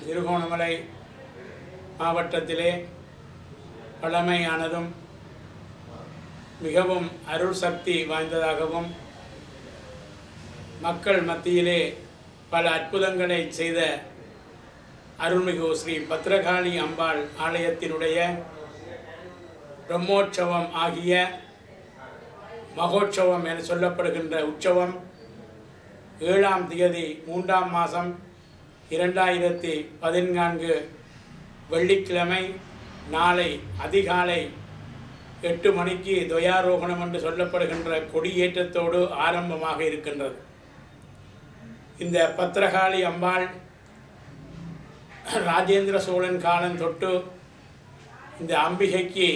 திருகோணமலை மாவட்டத்திலே பழமையானதும் மிகவும் அருள் சக்தி வாய்ந்ததாகவும் மக்கள் மத்தியிலே பல அற்புதங்களை செய்த அருள்மிகு ஸ்ரீ பத்ரகாளி அம்பாள் ஆலயத்தினுடைய பிரம்மோற்சவம் ஆகிய மகோற்சவம் என சொல்லப்படுகின்ற உற்சவம் 7ஆம் தேதி 3ஆம் மாதம் 2014 வெள்ளிக்கிழமை நாளை அதிகாலை 8 மணிக்கு துவயாரோகணம் என்று சொல்லப்படுகின்ற கொடியேற்றத்தோடு ஆரம்பமாக இருக்கின்றது. இந்த பத்ரகாளி அம்பாள் ராஜேந்திர சோழன் காலம் தொட்டு இந்த அம்பிகைக்கு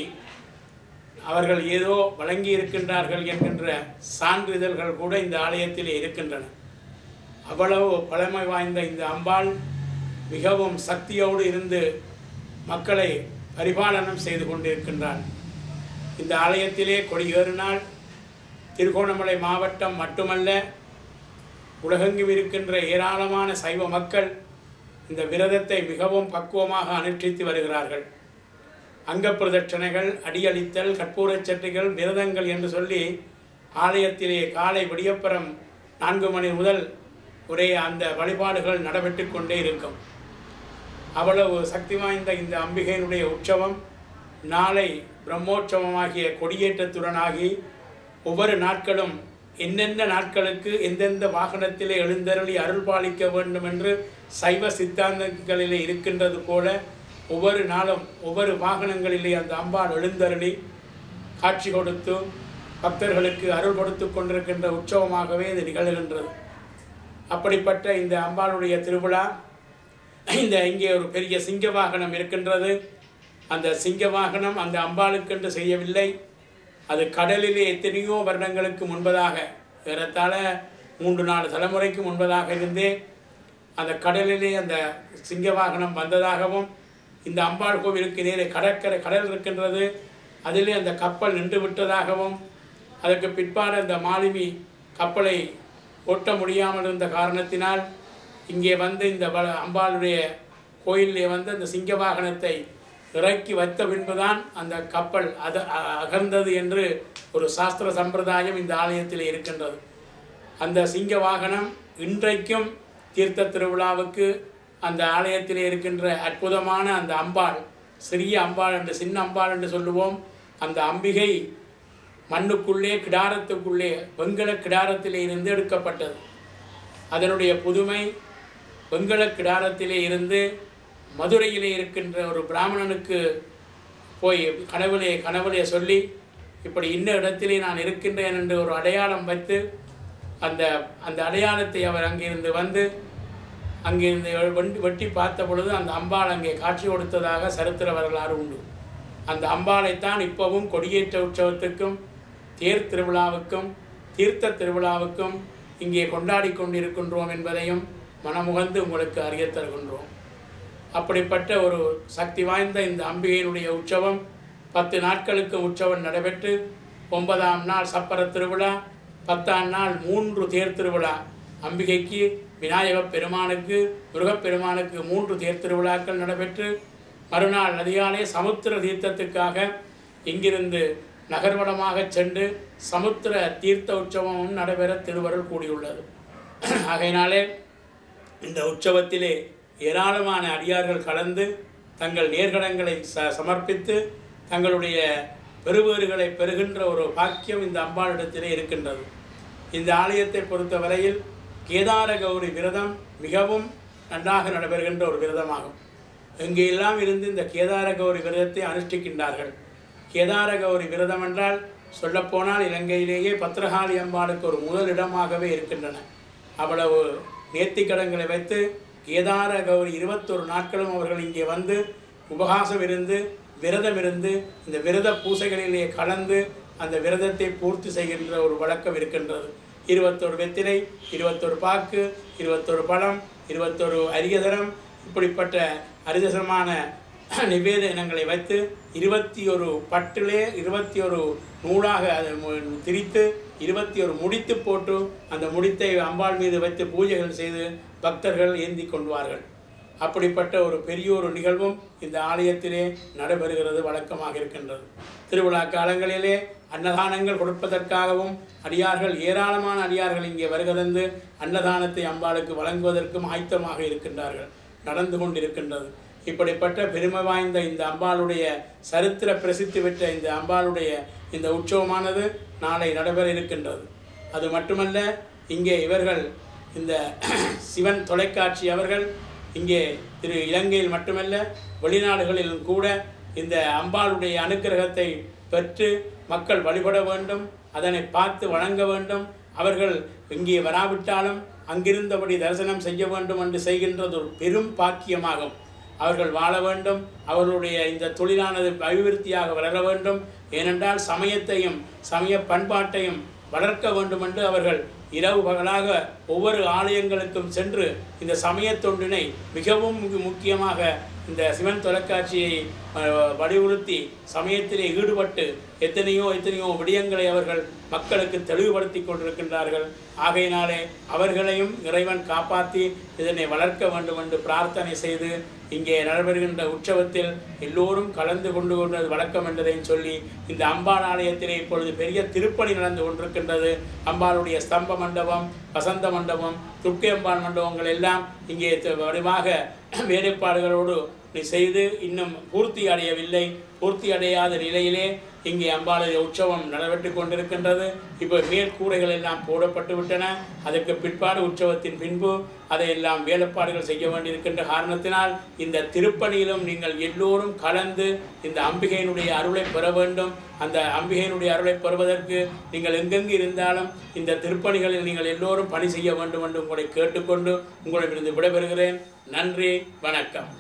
அவர்கள் ஏதோ வழங்கி இருக்கின்றார்கள் என்கின்ற சான்றிதழ்கள் கூட இந்த ஆலயத்தில் இருக்கின்றன. அவ்வளவு பழமை வாய்ந்த இந்த அம்பாள் மிகவும் சக்தியோடு இருந்து மக்களை பரிபாலனம் செய்து கொண்டிருக்கின்றார். இந்த ஆலயத்திலே கொடியேறினால் திருகோணமலை மாவட்டம் மட்டுமல்ல, உலகெங்கும் இருக்கின்ற ஏராளமான சைவ மக்கள் இந்த விரதத்தை மிகவும் பக்குவமாக அனுஷ்டித்து வருகிறார்கள். அங்க பிரதட்சணைகள், அடியளித்தல், கற்பூரச் சட்டிகள், விரதங்கள் என்று சொல்லி ஆலயத்திலே காலை விடியப்புறம் 4 மணி முதல் ஒரே அந்த வழிபாடுகள் நடைபெற்று கொண்டே இருக்கும். அவ்வளவு சக்தி வாய்ந்த இந்த அம்பிகையினுடைய உற்சவம் நாளை பிரம்மோற்சவமாகிய கொடியேற்றத்துடனாகி ஒவ்வொரு நாட்களும் எந்தெந்த நாட்களுக்கு எந்தெந்த வாகனத்திலே எழுந்தருளி அருள் பாலிக்க வேண்டும் என்று சைவ சித்தாந்தங்களிலே இருக்கின்றது போல ஒவ்வொரு நாளும் ஒவ்வொரு வாகனங்களிலே அந்த அம்பாள் எழுந்தருளி காட்சி கொடுத்து பக்தர்களுக்கு அருள் கொடுத்து கொண்டிருக்கின்ற உற்சவமாகவே இது நிகழ்கின்றது. அப்படிப்பட்ட இந்த அம்பாளுடைய திருவிழா இங்கே ஒரு பெரிய சிங்க வாகனம் இருக்கின்றது. அந்த சிங்க வாகனம் அந்த அம்பாளுக்கென்று செய்யவில்லை. அது கடலிலே எத்தனையோ வருடங்களுக்கு முன்பதாக, ஏறத்தாழ 3-4 தலைமுறைக்கு முன்பதாக இருந்தே அந்த கடலிலே அந்த சிங்க வாகனம் வந்ததாகவும், இந்த அம்பாள் கோவிலுக்கு நேரே கடல் இருக்கின்றது, அதிலே அந்த கப்பல் நின்று விட்டதாகவும், அதற்கு பிற்பாடு அந்த மாலுமி கப்பலை ஓட்ட முடியாமல் இருந்த காரணத்தினால் இங்கே வந்து இந்த அம்பாளுடைய கோயிலே வந்து அந்த சிங்க வாகனத்தை இறக்கி வைத்த பின்புதான் அந்த கப்பல் அகர்ந்தது என்று ஒரு சாஸ்திர சம்பிரதாயம் இந்த ஆலயத்தில் இருக்கின்றது. அந்த சிங்க வாகனம் இன்றைக்கும் தீர்த்த திருவிழாவுக்கு அந்த ஆலயத்திலே இருக்கின்ற அற்புதமான அந்த அம்பாள், சிறிய அம்பாள் என்று சின்ன அம்பாள் என்று சொல்லுவோம், அந்த அம்பிகை மண்ணுக்குள்ளே கிடாரத்துக்குள்ளே வெங்கல கிடாரத்திலே இருந்து எடுக்கப்பட்டது. அதனுடைய புதுமை, வெங்கல கிடாரத்திலே இருந்து மதுரையிலே இருக்கின்ற ஒரு பிராமணனுக்கு போய் கனவுலே சொல்லி இப்படி இன்ன இடத்திலே நான் இருக்கின்றேன் என்று ஒரு அடையாளம் வைத்து அந்த அடையாளத்தை அவர் அங்கிருந்து வந்து அங்கிருந்து வெட்டி பார்த்த பொழுது அந்த அம்பாள் அங்கே காட்சி கொடுத்ததாக சரித்திர வரலாறு உண்டு. அந்த அம்பாளைத்தான் இப்போவும் கொடியேற்ற உற்சவத்துக்கும் தேர் திருவிழாவுக்கும் தீர்த்த திருவிழாவுக்கும் இங்கே கொண்டாடி கொண்டிருக்கின்றோம் என்பதையும் மனமுகந்து உங்களுக்கு அறிய தருகின்றோம். அப்படிப்பட்ட ஒரு சக்தி வாய்ந்த இந்த அம்பிகையினுடைய உற்சவம் 10 நாட்களுக்கு உற்சவம் நடைபெற்று 9ஆம் நாள் சப்பர திருவிழா, 10ஆம் நாள் 3 தேர் திருவிழா. அம்பிகைக்கு, விநாயகப் பெருமானுக்கு, முருகப்பெருமானுக்கு 3 தேர் திருவிழாக்கள் நடைபெற்று மறுநாள் அதிகாலை சமுத்திர தீர்த்தத்துக்காக இங்கிருந்து நகர்வலமாக சென்று சமுத்திர தீர்த்த உற்சவமும் நடைபெற திருவருள் கூடியுள்ளது. ஆகையினாலே இந்த உற்சவத்திலே ஏராளமான அடியார்கள் கலந்து தங்கள் நேர்கடங்களை சமர்ப்பித்து தங்களுடைய பெருவேறுகளை பெறுகின்ற ஒரு பாக்கியம் இந்த அம்பாளிடத்திலே இருக்கின்றது. இந்த ஆலயத்தை பொறுத்தவரையில் கேதார கௌரி விரதம் மிகவும் நன்றாக நடைபெறுகின்ற ஒரு விரதமாகும். எங்கெல்லாம் இருந்து இந்த கேதார கௌரி விரதத்தை அனுஷ்டிக்கின்றார்கள். கேதார கௌரி விரதம் என்றால் சொல்லப்போனால் இலங்கையிலேயே பத்ரகாளி அம்பாளுக்கு ஒரு முதலிடமாகவே இருக்கின்றன. அவ்வளவு நேர்த்திக்கடன்களை வைத்து கேதார கௌரி 21 நாட்களும் அவர்கள் இங்கே வந்து உபகாசம் இருந்து விரதம் இருந்து இந்த விரத பூசைகளிலே கலந்து அந்த விரதத்தை பூர்த்தி செய்கின்ற ஒரு வழக்கம் இருக்கின்றது. 21 வெத்திலை, 21 பாக்கு, 21 பழம், 21 அரியதரம், இப்படிப்பட்ட அரிதசமான நிவேதனங்களை வைத்து 21 பட்டிலே 21 நூலாக அதை திரித்து 21 முடித்து போட்டு அந்த முடித்தை அம்பாள் மீது வைத்து பூஜைகள் செய்து பக்தர்கள் ஏந்தி கொள்வார்கள். அப்படிப்பட்ட ஒரு பெரிய ஒரு நிகழ்வும் இந்த ஆலயத்திலே நடைபெறுகிறது, வழக்கமாக இருக்கின்றது. திருவிழா காலங்களிலே அன்னதானங்கள் கொடுப்பதற்காகவும் அடியார்கள், ஏராளமான அடியார்கள் இங்கே வருகதந்து அன்னதானத்தை அம்பாளுக்கு வழங்குவதற்கும் ஆயத்தமாக இருக்கின்றார்கள், நடந்து கொண்டிருக்கின்றது. இப்படிப்பட்ட பெருமை வாய்ந்த இந்த அம்பாளுடைய சரித்திர பிரசித்தி பெற்ற இந்த அம்பாளுடைய இந்த உற்சவமானது நாளை நடைபெற இருக்கின்றது. அது மட்டுமல்ல, இங்கே இவர்கள் இந்த சிவன் தொலைக்காட்சி அவர்கள் இங்கே இலங்கையில் மட்டுமல்ல வெளிநாடுகளிலும் கூட இந்த அம்பாளுடைய அனுக்கிரகத்தை பெற்று மக்கள் வழிபட வேண்டும், அதனை பார்த்து வணங்க வேண்டும். அவர்கள் இங்கே வராவிட்டாலும் அங்கிருந்தபடி தரிசனம் செய்ய வேண்டும் என்று செய்கின்றது ஒரு பெரும் பாக்கியமாகும். அவர்கள் வாழ வேண்டும், அவர்களுடைய இந்த தொழிலானது அபிவிருத்தியாக வளர வேண்டும். ஏனென்றால் சமயத்தையும் சமய பண்பாட்டையும் வளர்க்க வேண்டும் என்று அவர்கள் இரவு பகலாக ஒவ்வொரு ஆலயங்களுக்கும் சென்று இந்த சமய தொண்டினை மிகவும் முக்கியமாக இந்த சிவன் தொலைக்காட்சியை வலியுறுத்தி சமயத்திலே ஈடுபட்டு எத்தனையோ விடயங்களை அவர்கள் மக்களுக்கு தெளிவுபடுத்தி கொண்டிருக்கின்றார்கள். ஆகையினாலே அவர்களையும் இறைவன் காப்பாற்றி இதனை வளர்க்க வேண்டும் என்று பிரார்த்தனை செய்து இங்கே நடைபெறுகின்ற உற்சவத்தில் எல்லோரும் கலந்து கொண்டது வழக்கம் என்றதையும் சொல்லி இந்த அம்பாள் ஆலயத்திலே இப்பொழுது பெரிய திருப்பணி நடந்து கொண்டிருக்கின்றது. அம்பாளுடைய ஸ்தம்ப மண்டபம், வசந்த மண்டபம், துர்க்கை அம்பாள் மண்டபங்கள் எல்லாம் இங்கே வடிவாக வேலைப்பாடுகளோடு செய்து இன்னும் பூர்த்தி அடையவில்லை. பூர்த்தி அடையாத நிலையிலே இங்கே அம்பாளுடைய உற்சவம் நடைபெற்று கொண்டிருக்கின்றது. இப்போ மேற்கூரைகள் எல்லாம் போடப்பட்டு விட்டன. அதற்கு பிற்பாடு உற்சவத்தின் பின்பு அதையெல்லாம் வேலைப்பாடுகள் செய்ய வேண்டியிருக்கின்ற காரணத்தினால் இந்த திருப்பணியிலும் நீங்கள் எல்லோரும் கலந்து இந்த அம்பிகையினுடைய அருளை பெற வேண்டும். அந்த அம்பிகையினுடைய அருளை பெறுவதற்கு நீங்கள் எங்கெங்கு இருந்தாலும் இந்த திருப்பணிகளில் நீங்கள் எல்லோரும் பணி செய்ய வேண்டும் என்று உங்களை கேட்டுக்கொண்டு உங்களிடமிருந்து விடைபெறுகிறேன். நன்றி, வணக்கம்.